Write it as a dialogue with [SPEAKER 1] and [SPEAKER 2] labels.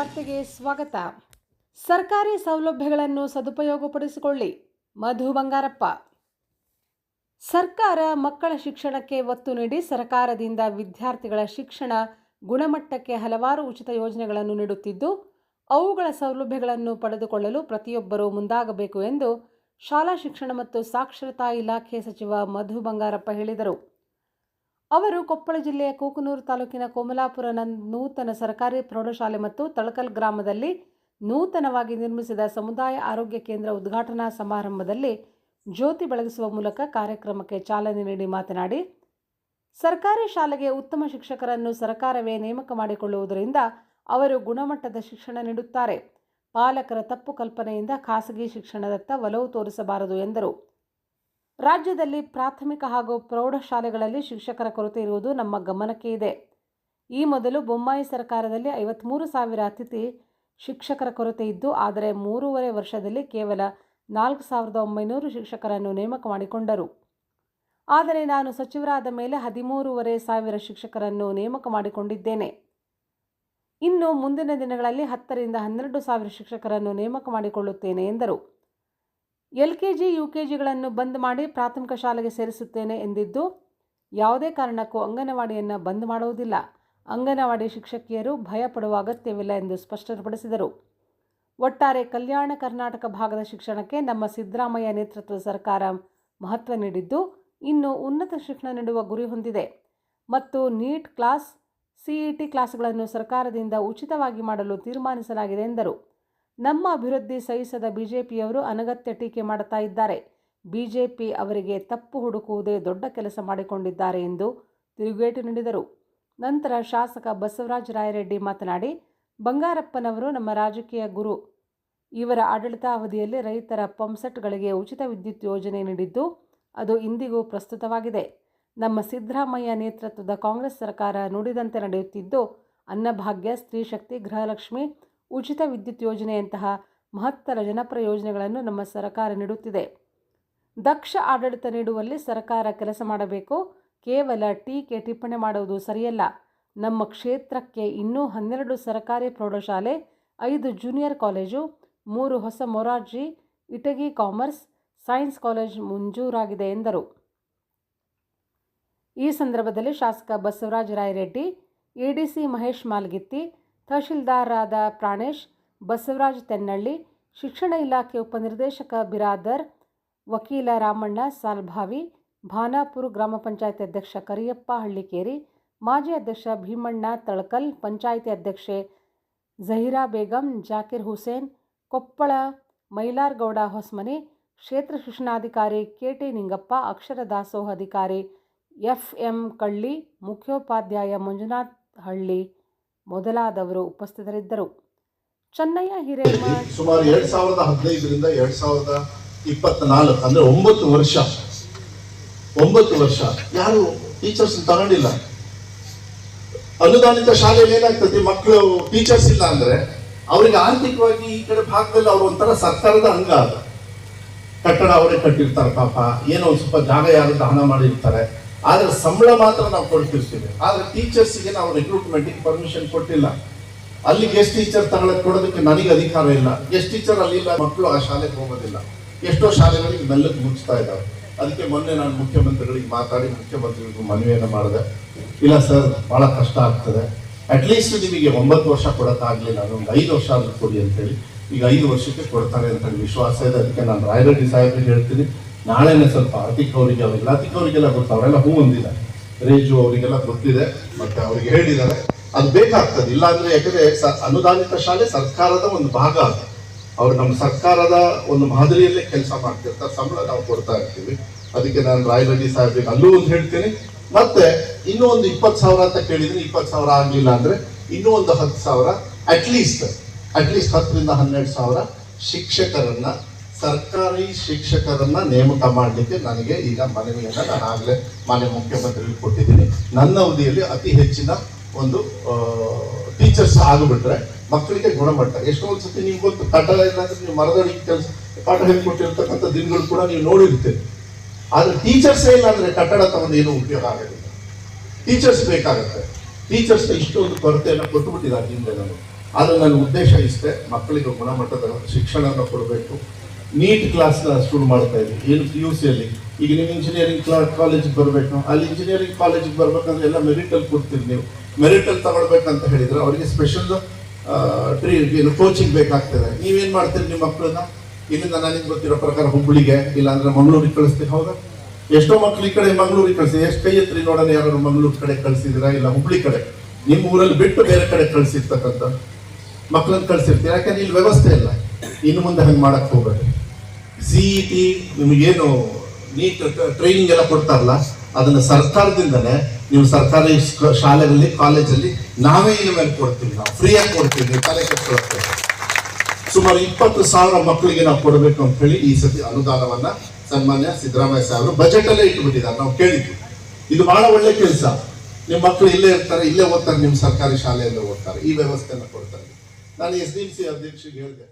[SPEAKER 1] ವಾರ್ತೆಗೆ ಸ್ವಾಗತ. ಸರ್ಕಾರಿ ಸೌಲಭ್ಯಗಳನ್ನು ಸದುಪಯೋಗಪಡಿಸಿಕೊಳ್ಳಿ. ಮಧು ಬಂಗಾರಪ್ಪ. ಸರ್ಕಾರ ಮಕ್ಕಳ ಶಿಕ್ಷಣಕ್ಕೆ ಒತ್ತು ನೀಡಿ ಸರ್ಕಾರದಿಂದ ವಿದ್ಯಾರ್ಥಿಗಳ ಶಿಕ್ಷಣ ಗುಣಮಟ್ಟಕ್ಕೆ ಹಲವಾರು ಉಚಿತ ಯೋಜನೆಗಳನ್ನು ನೀಡುತ್ತಿದ್ದು, ಅವುಗಳ ಸೌಲಭ್ಯಗಳನ್ನು ಪಡೆದುಕೊಳ್ಳಲು ಪ್ರತಿಯೊಬ್ಬರೂ ಮುಂದಾಗಬೇಕು ಎಂದು ಶಾಲಾ ಶಿಕ್ಷಣ ಮತ್ತು ಸಾಕ್ಷರತಾ ಇಲಾಖೆ ಸಚಿವ ಮಧು ಬಂಗಾರಪ್ಪ ಹೇಳಿದರು. ಅವರು ಕೊಪ್ಪಳ ಜಿಲ್ಲೆಯ ಕೂಕನೂರು ತಾಲೂಕಿನ ಕೋಮಲಾಪುರ ನೂತನ ಸರ್ಕಾರಿ ಪ್ರೌಢಶಾಲೆ ಮತ್ತು ತಳಕಲ್ ಗ್ರಾಮದಲ್ಲಿ ನೂತನವಾಗಿ ನಿರ್ಮಿಸಿದ ಸಮುದಾಯ ಆರೋಗ್ಯ ಕೇಂದ್ರ ಉದ್ಘಾಟನಾ ಸಮಾರಂಭದಲ್ಲಿ ಜ್ಯೋತಿ ಬೆಳಗಿಸುವ ಮೂಲಕ ಕಾರ್ಯಕ್ರಮಕ್ಕೆ ಚಾಲನೆ ನೀಡಿ ಮಾತನಾಡಿ, ಸರ್ಕಾರಿ ಶಾಲೆಗೆ ಉತ್ತಮ ಶಿಕ್ಷಕರನ್ನು ಸರ್ಕಾರವೇ ನೇಮಕ ಮಾಡಿಕೊಳ್ಳುವುದರಿಂದ ಅವರು ಗುಣಮಟ್ಟದ ಶಿಕ್ಷಣ ನೀಡುತ್ತಾರೆ. ಪಾಲಕರ ತಪ್ಪು ಕಲ್ಪನೆಯಿಂದ ಖಾಸಗಿ ಶಿಕ್ಷಣದತ್ತ ಒಲವು ತೋರಿಸಬಾರದು ಎಂದರು. ರಾಜ್ಯದಲ್ಲಿ ಪ್ರಾಥಮಿಕ ಹಾಗೂ ಪ್ರೌಢಶಾಲೆಗಳಲ್ಲಿ ಶಿಕ್ಷಕರ ಕೊರತೆ ಇರುವುದು ನಮ್ಮ ಗಮನಕ್ಕೆ ಇದೆ. ಈ ಮೊದಲು ಬೊಮ್ಮಾಯಿ ಸರ್ಕಾರದಲ್ಲಿ 53,000 ಅತಿಥಿ ಶಿಕ್ಷಕರ ಕೊರತೆ ಇದ್ದು, ಆದರೆ 3.5 ವರ್ಷದಲ್ಲಿ ಕೇವಲ 4,900 ಶಿಕ್ಷಕರನ್ನು ನೇಮಕ ಮಾಡಿಕೊಂಡರು. ಆದರೆ ನಾನು ಸಚಿವರಾದ ಮೇಲೆ 13,500 ಶಿಕ್ಷಕರನ್ನು ನೇಮಕ ಮಾಡಿಕೊಂಡಿದ್ದೇನೆ. ಇನ್ನು ಮುಂದಿನ ದಿನಗಳಲ್ಲಿ 10ರಿಂದ 12,000 ಶಿಕ್ಷಕರನ್ನು ನೇಮಕ ಮಾಡಿಕೊಳ್ಳುತ್ತೇನೆ ಎಂದರು. LKG, UKGಗಳನ್ನು ಬಂದ್ ಮಾಡಿ ಪ್ರಾಥಮಿಕ ಶಾಲೆಗೆ ಸೇರಿಸುತ್ತೇನೆ ಎಂದಿದ್ದು, ಯಾವುದೇ ಕಾರಣಕ್ಕೂ ಅಂಗನವಾಡಿಯನ್ನು ಬಂದ್ ಮಾಡುವುದಿಲ್ಲ. ಅಂಗನವಾಡಿ ಶಿಕ್ಷಕಿಯರು ಭಯ ಪಡುವ ಅಗತ್ಯವಿಲ್ಲ ಎಂದು ಸ್ಪಷ್ಟಪಡಿಸಿದರು. ಒಟ್ಟಾರೆ ಕಲ್ಯಾಣ ಕರ್ನಾಟಕ ಭಾಗದ ಶಿಕ್ಷಣಕ್ಕೆ ನಮ್ಮ ಸಿದ್ದರಾಮಯ್ಯ ನೇತೃತ್ವದ ಸರ್ಕಾರ ಮಹತ್ವ ನೀಡಿದ್ದು, ಇನ್ನು ಉನ್ನತ ಶಿಕ್ಷಣ ನೀಡುವ ಗುರಿ ಹೊಂದಿದೆ ಮತ್ತು ನೀಟ್ ಕ್ಲಾಸ್, CET ಕ್ಲಾಸ್ಗಳನ್ನು ಸರ್ಕಾರದಿಂದ ಉಚಿತವಾಗಿ ಮಾಡಲು ತೀರ್ಮಾನಿಸಲಾಗಿದೆ ಎಂದರು. ನಮ್ಮ ಅಭಿವೃದ್ಧಿ ಸಹಿಸದ ಬಿಜೆಪಿಯವರು ಅನಗತ್ಯ ಟೀಕೆ ಮಾಡುತ್ತಾ ಇದ್ದಾರೆ. ಬಿಜೆಪಿ ಅವರಿಗೆ ತಪ್ಪು ಹುಡುಕುವುದೇ ದೊಡ್ಡ ಕೆಲಸ ಮಾಡಿಕೊಂಡಿದ್ದಾರೆ ಎಂದು ತಿರುಗೇಟು ನೀಡಿದರು. ನಂತರ ಶಾಸಕ ಬಸವರಾಜ ರಾಯರೆಡ್ಡಿ ಮಾತನಾಡಿ, ಬಂಗಾರಪ್ಪನವರು ನಮ್ಮ ರಾಜಕೀಯ ಗುರು. ಇವರ ಆಡಳಿತಾವಧಿಯಲ್ಲಿ ರೈತರ ಪಂಪ್ಸೆಟ್ಗಳಿಗೆ ಉಚಿತ ವಿದ್ಯುತ್ ಯೋಜನೆ ನೀಡಿದ್ದು, ಅದು ಇಂದಿಗೂ ಪ್ರಸ್ತುತವಾಗಿದೆ. ನಮ್ಮ ಸಿದ್ದರಾಮಯ್ಯ ನೇತೃತ್ವದ ಕಾಂಗ್ರೆಸ್ ಸರ್ಕಾರ ನುಡಿದಂತೆ ನಡೆಯುತ್ತಿದ್ದು, ಅನ್ನಭಾಗ್ಯ, ಸ್ತ್ರೀಶಕ್ತಿ, ಗೃಹಲಕ್ಷ್ಮಿ, ಉಚಿತ ವಿದ್ಯುತ್ ಯೋಜನೆಯಂತಹ ಮಹತ್ತರ ಜನಪರ ಯೋಜನೆಗಳನ್ನು ನಮ್ಮ ಸರ್ಕಾರ ನೀಡುತ್ತಿದೆ. ದಕ್ಷ ಆಡಳಿತ ನೀಡುವಲ್ಲಿ ಸರ್ಕಾರ ಕೆಲಸ ಮಾಡಬೇಕು. ಕೇವಲ ಟೀಕೆ ಟಿಪ್ಪಣಿ ಮಾಡುವುದು ಸರಿಯಲ್ಲ. ನಮ್ಮ ಕ್ಷೇತ್ರಕ್ಕೆ ಇನ್ನೂ 12 ಸರ್ಕಾರಿ ಪ್ರೌಢಶಾಲೆ, 5 ಜೂನಿಯರ್ ಕಾಲೇಜು, 3 ಹೊಸ Morarji Itagi commerce science college ಮಂಜೂರಾಗಿದೆ ಎಂದರು. ಈ ಸಂದರ್ಭದಲ್ಲಿ ಶಾಸಕ ಬಸವರಾಜ ರಾಯರೆಡ್ಡಿ, ADC ಮಹೇಶ್ ಮಾಲ್ಗಿತ್ತಿ, ತಹಶೀಲ್ದಾರರಾದ ಪ್ರಾಣೇಶ್, ಬಸವರಾಜ್ ತೆನ್ನಳ್ಳಿ, ಶಿಕ್ಷಣ ಇಲಾಖೆ ಉಪನಿರ್ದೇಶಕ ಬಿರಾದರ್, ವಕೀಲ ರಾಮಣ್ಣ ಸಾಲ್ಭಾವಿ, ಭಾನಾಪುರ ಗ್ರಾಮ ಪಂಚಾಯತಿ ಅಧ್ಯಕ್ಷ ಕರಿಯಪ್ಪ ಹಳ್ಳಿಕೇರಿ, ಮಾಜಿ ಅಧ್ಯಕ್ಷ ಭೀಮಣ್ಣ ತಳಕಲ್, ಪಂಚಾಯಿತಿ ಅಧ್ಯಕ್ಷೆ ಜಹೀರಾ ಬೇಗಂ, ಜಾಕಿರ್ ಹುಸೇನ್, ಕೊಪ್ಪಳ ಮೈಲಾರಗೌಡ ಹೊಸಮನಿ, ಕ್ಷೇತ್ರ ಶಿಕ್ಷಣಾಧಿಕಾರಿ KT ನಿಂಗಪ್ಪ, ಅಕ್ಷರ ದಾಸೋಹ ಅಧಿಕಾರಿ FM ಕಳ್ಳಿ, ಮುಖ್ಯೋಪಾಧ್ಯಾಯ ಮಂಜುನಾಥ್ ಹಳ್ಳಿ ಮೊದಲಾದವರು ಉಪಸ್ಥಿತರಿದ್ದರು. ಚೆನ್ನಯ್ಯ ಹಿರೇಮಠ್
[SPEAKER 2] ಸುಮಾರು 2015ರಿಂದ 2024 ಅಂದ್ರೆ 9 ವರ್ಷ ಯಾರು ಟೀಚರ್ಸ್ ತಗೊಂಡಿಲ್ಲ. ಅನುದಾನಿತ ಶಾಲೆಯಲ್ಲಿ ಏನಾಗ್ತದೆ, ಮಕ್ಕಳು ಟೀಚರ್ಸ್ ಇಲ್ಲ ಅಂದ್ರೆ ಅವರಿಗೆ ಆರ್ಥಿಕವಾಗಿ ಈ ಕಡೆ ಭಾಗದಲ್ಲಿ ಅವರು ಒಂಥರ ಸರ್ಕಾರದ ಅಂಗ. ಅದ ಕಟ್ಟಡ ಅವರೇ ಕಟ್ಟಿರ್ತಾರೆ, ಪಾಪ ಏನೋ ಒಂದು ಸ್ವಲ್ಪ ಜಾಗ ಯಾರು ದಾನ ಮಾಡಿರ್ತಾರೆ, ಆದ್ರೆ ಸಂಬಳ ಮಾತ್ರ ನಾವು ಕೊಡ್ತಿರ್ತೀವಿ. ಆದ್ರೆ ಟೀಚರ್ಸ್ಗೆ ನಾವು ರಿಕ್ರೂಟ್ಮೆಂಟ್ಗೆ ಪರ್ಮಿಷನ್ ಕೊಟ್ಟಿಲ್ಲ. ಅಲ್ಲಿ ಗೆಸ್ಟ್ ಟೀಚರ್ ಕೊಡೋದಕ್ಕೆ ನನಗೆ ಅಧಿಕಾರ ಇಲ್ಲ. ಗೆಸ್ಟ್ ಟೀಚರ್ ಅಲ್ಲಿ ಇಲ್ಲ, ಮಕ್ಕಳು ಆ ಶಾಲೆಗೆ ಹೋಗೋದಿಲ್ಲ. ಎಷ್ಟೋ ಶಾಲೆಗಳಿಗೆ ಮೆಲ್ಲಕ್ಕೆ ಮುಗಿಸ್ತಾ ಇದ್ದಾವೆ. ಅದಕ್ಕೆ ಮೊನ್ನೆ ನಾನು ಮುಖ್ಯಮಂತ್ರಿಗಳಿಗೆ ಮಾತಾಡಿ ಮುಖ್ಯಮಂತ್ರಿಗಳಿಗೂ ಮನವಿಯನ್ನು ಮಾಡಿದೆ. ಇಲ್ಲ ಸರ್, ಬಹಳ ಕಷ್ಟ ಆಗ್ತದೆ, ಅಟ್ಲೀಸ್ಟ್ ನಿಮಗೆ 9 ವರ್ಷ ಕೊಡೋಕ್ಕಾಗಲಿಲ್ಲ, ಅದೊಂದು 5 ವರ್ಷ ಆದ್ರೂ ಕೊಡಿ ಅಂತೇಳಿ. ಈಗ 5 ವರ್ಷಕ್ಕೆ ಕೊಡ್ತಾರೆ ಅಂತ ವಿಶ್ವಾಸ ಇದೆ. ಅದಕ್ಕೆ ನಾನು ರಾಯರೆಡ್ಡಿ ಸಾಹೇಬ್ರಿಗೆ ಹೇಳ್ತೀನಿ, ನಾಳೆನೇ ಸ್ವಲ್ಪ ಅತಿಕ್ ಅವರಿಗೆಲ್ಲ ಗೊತ್ತು, ಅವರೆಲ್ಲ ಹೂ ಹೊಂದಿದ್ದಾರೆ. ರೇಜು ಅವರಿಗೆಲ್ಲ ಗೊತ್ತಿದೆ, ಮತ್ತೆ ಅವರಿಗೆ ಹೇಳಿದ್ದಾರೆ ಅದು ಬೇಕಾಗ್ತದೆ. ಇಲ್ಲಾಂದ್ರೆ ಯಾಕಂದ್ರೆ ಅನುದಾನಿತ ಶಾಲೆ ಸರ್ಕಾರದ ಒಂದು ಭಾಗ. ಅದು ಅವ್ರು ನಮ್ಮ ಸರ್ಕಾರದ ಒಂದು ಮಾದರಿಯಲ್ಲೇ ಕೆಲಸ ಮಾಡ್ತಿರ್ತಾರೆ, ಸಂಬಳ ನಾವು ಕೊಡ್ತಾ ಇರ್ತೀವಿ. ಅದಕ್ಕೆ ನಾನು ರಾಯರೆಡ್ಡಿ ಸಾಹೇಬ್ರಿಗೆ ಅಲ್ಲೂ ಒಂದು ಹೇಳ್ತೀನಿ. ಮತ್ತೆ ಇನ್ನೂ ಒಂದು 20,000 ಅಂತ ಕೇಳಿದ್ರೆ 20,000 ಆಗಲಿಲ್ಲ ಅಂದ್ರೆ ಇನ್ನೂ ಒಂದು 10,000, ಅಟ್ಲೀಸ್ಟ್ 10ರಿಂದ 12,000 ಶಿಕ್ಷಕರನ್ನ, ಸರ್ಕಾರಿ ಶಿಕ್ಷಕರನ್ನ ನೇಮಕ ಮಾಡಲಿಕ್ಕೆ ನನಗೆ ಈಗ ಮನವಿಯನ್ನು ನಾನು ಆಗಲೇ ಮಾನ್ಯ ಮುಖ್ಯಮಂತ್ರಿಗಳು ಕೊಟ್ಟಿದ್ದೀನಿ. ನನ್ನ ಅವಧಿಯಲ್ಲಿ ಅತಿ ಹೆಚ್ಚಿನ ಒಂದು ಟೀಚರ್ಸ್ ಆಗಿಬಿಟ್ರೆ ಮಕ್ಕಳಿಗೆ ಗುಣಮಟ್ಟ. ಎಷ್ಟೋ ಒಂದ್ಸತಿ ನೀವು ಗೊತ್ತು, ಕಟ್ಟಡ ಇಲ್ಲಾಂದ್ರೆ ನೀವು ಮರದಡಿ ಕೆಲಸ ಪಾಠ ಹೇಳ್ಕೊಟ್ಟಿರ್ತಕ್ಕಂಥ ದಿನಗಳು ಕೂಡ ನೀವು ನೋಡಿರ್ತೀರಿ. ಆದ್ರೆ ಟೀಚರ್ಸೇ ಇಲ್ಲ ಅಂದ್ರೆ ಕಟ್ಟಡ ತಗೊಂಡು ಏನೂ ಉಪಯೋಗ ಆಗೋದಿಲ್ಲ. ಟೀಚರ್ಸ್ ಬೇಕಾಗುತ್ತೆ. ಟೀಚರ್ಸ್ ಇಷ್ಟೊಂದು ಕೊರತೆಯನ್ನು ಕೊಟ್ಟುಬಿಟ್ಟಿದ್ದಾರೆ ಹಿಂದೆ. ನಾನು ಆದರೆ ನನ್ನ ಉದ್ದೇಶ ಇಷ್ಟೇ, ಮಕ್ಕಳಿಗೆ ಗುಣಮಟ್ಟದ ಶಿಕ್ಷಣವನ್ನು ಕೊಡಬೇಕು. ನೀಟ್ ಕ್ಲಾಸ್ನ ಶುರು ಮಾಡ್ತಾ ಇದ್ದೀವಿ. ಏನು PUC ಅಲ್ಲಿ ಈಗ ನೀವು ಇಂಜಿನಿಯರಿಂಗ್ ಕಾಲೇಜಿಗೆ ಬರಬೇಕು, ಅಲ್ಲಿ ಇಂಜಿನಿಯರಿಂಗ್ ಕಾಲೇಜಿಗೆ ಬರ್ಬೇಕಂದ್ರೆ ಎಲ್ಲ ಮೆರಿಟಲ್ಲಿ ಕೊಡ್ತೀರಿ. ನೀವು ಮೆರಿಟಲ್ಲಿ ತಗೊಳ್ಬೇಕಂತ ಹೇಳಿದ್ರೆ ಅವರಿಗೆ ಸ್ಪೆಷಲ್ ಕೋಚಿಂಗ್ ಬೇಕಾಗ್ತದೆ. ನೀವೇನು ಮಾಡ್ತೀರಿ, ನಿಮ್ಮ ಮಕ್ಕಳನ್ನ ಇಲ್ಲಿಂದ ನನಗೆ ಗೊತ್ತಿರೋ ಪ್ರಕಾರ ಹುಬ್ಬಳ್ಳಿಗೆ ಇಲ್ಲಾಂದ್ರೆ ಮಂಗಳೂರಿಗೆ ಕಳಿಸ್ತೀವಿ. ಹೌದಾ? ಎಷ್ಟೋ ಮಕ್ಳು ಈ ಕಡೆ ಮಂಗಳೂರಿಗೆ ಕಳಿಸಿದ್ರೆ ಎಷ್ಟು ಕೈ ಎತ್ತರಿ ನೋಡೋಣ, ಯಾರು ಮಂಗಳೂರು ಕಡೆ ಕಳಿಸಿದಿರಾ ಇಲ್ಲ ಹುಬ್ಳಿ ಕಡೆ, ನಿಮ್ಮ ಊರಲ್ಲಿ ಬಿಟ್ಟು ಬೇರೆ ಕಡೆ ಕಳಿಸಿರ್ತಕ್ಕಂಥ ಮಕ್ಕಳನ್ನ ಕಳಿಸಿರ್ತೀವಿ. ಯಾಕಂದ್ರೆ ಇಲ್ಲಿ ವ್ಯವಸ್ಥೆ ಇಲ್ಲ. ಇನ್ನು ಮುಂದೆ ಹಂಗೆ ಮಾಡಕ್ ಹೋಗ್ಬೇಡಿ. CET ನಿಮಗೇನು ನೀಟ್ ಟ್ರೈನಿಂಗ್ ಎಲ್ಲ ಕೊಡ್ತಾರಲ್ಲ, ಅದನ್ನ ಸರ್ಕಾರದಿಂದನೇ ನೀವು ಸರ್ಕಾರಿ ಶಾಲೆಗಳಲ್ಲಿ ಕಾಲೇಜಲ್ಲಿ ನಾವೇ ಇನ್ವೆಲ್ ಕೊಡ್ತೀವಿ, ನಾವು ಫ್ರೀಯಾಗಿ ಕೊಡ್ತೀವಿ, ನೀವು ತಲೆ ಕೆಡ್ಕೊಳ್ತೇವೆ. ಸುಮಾರು 20,000 ಮಕ್ಕಳಿಗೆ ನಾವು ಕೊಡಬೇಕು ಅಂತ ಹೇಳಿ ಈ ಸತಿ ಅನುದಾನವನ್ನ ಸನ್ಮಾನ್ಯ ಸಿದ್ದರಾಮಯ್ಯ ಸಾಹೇಬರು ಬಜೆಟ್ ಅಲ್ಲೇ ಇಟ್ಬಿಟ್ಟಿದ್ದಾರೆ. ನಾವು ಕೇಳಿದ್ವಿ, ಇದು ಬಹಳ ಒಳ್ಳೆ ಕೆಲಸ. ನಿಮ್ಮ ಮಕ್ಕಳು ಇಲ್ಲೇ ಇರ್ತಾರೆ, ಇಲ್ಲೇ ಓದ್ತಾರೆ, ನಿಮ್ಮ ಸರ್ಕಾರಿ ಶಾಲೆಯಲ್ಲೇ ಓದ್ತಾರೆ, ಈ ವ್ಯವಸ್ಥೆಯನ್ನು ಕೊಡ್ತಾರೆ. ನಾನು SDMC ಅಧ್ಯಕ್ಷರಿಗೆ ಹೇಳಿದೆ.